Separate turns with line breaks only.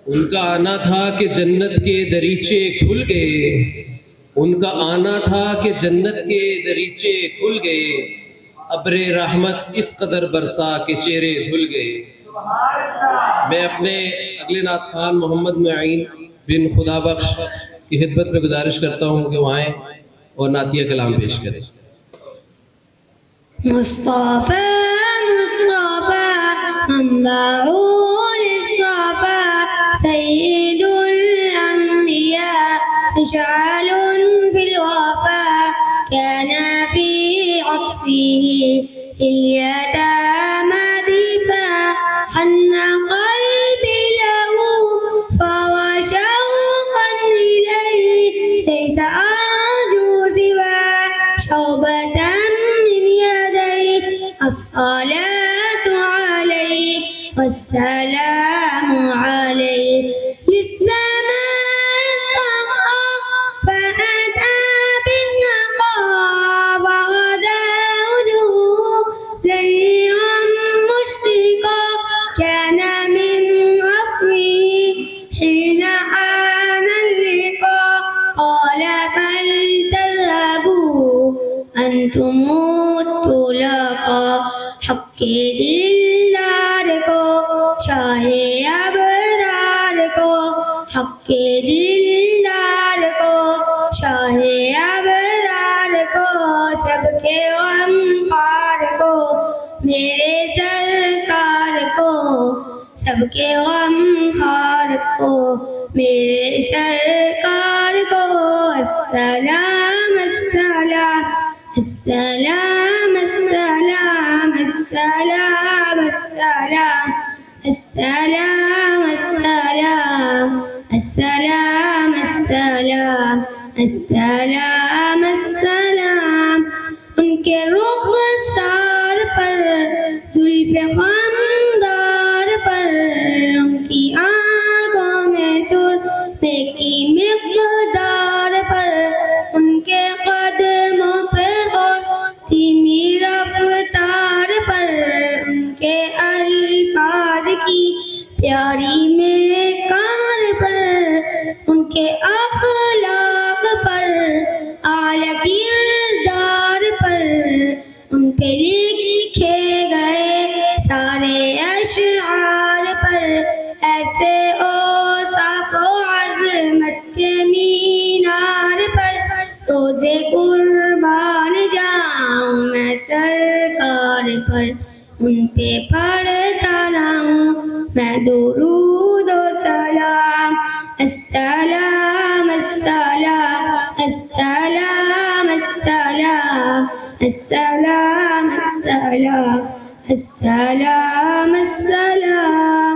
उनका आना था कि जन्नत के दरीचे खुल गए, उनका आना था कि जन्नत के दरीचे खुल गए, अब्रे रहमत इस कदर बरसा के चेहरे धुल गए। मैं अपने अगले नात खान मोहम्मद मुईन बिन खुदाबख्श की खिदमत में गुजारिश करता हूँ कि वो आएँ और नातिया कलाम पेश करें।
मुस्तफ़ा मुस्तफ़ा मंबाउल सफ़ा सय्यदुल अंबिया मिशालुन फिल वफ़ा काना फी अत्फ़िही इल्यतामा दिफ़ा हन्ना क़ल्बी लहू फ़हुवा शौक़न इलैहि लैसा अर्जू सिवा शौबतन الصلاة عليه والسلام عليه للسماء ارتقى فأتى بالنقى وغدا وجهه ليلا مشرقا كان من عفوه حين آن اللقاء قال فلتذهبوا أنتم हक दिलदार को चाहे अबरार को हक दिलदार को चाहे अबरार को सबके गमखार को मेरे सरकार को सबके गमखार को मेरे सरकार को अस्सलाम अस्सलाम अस्सलाम अस्सलाम अस्सलाम अस्सलाम अस्सलाम अस्सलाम अस्सलाम अस्सलाम अस्सलाम उनके रुख़सार पर जुल्फ़े ख़मदार पर उनकी आँखों में सुरमे की मिक़दार पर उनके कदमों पे और धीमी रफ्तार पर उनके अल्फाज की प्यारी मिकार पर उनके अखलाक पर आला किरदार पर उन पे लिखे गए सारे अशआर पर ऐसे औसाफ व अज़मत के मीनार पर रोज़े कुर्बान जाऊं मैं सरकार पर उन पे पढ़ता रहूं मैं दुरूद व सलाम अस्सलाम अस्सलाम अस्सलाम अस्सलाम अस्सलाम अस्सलाम अस्सलाम अस्सलाम।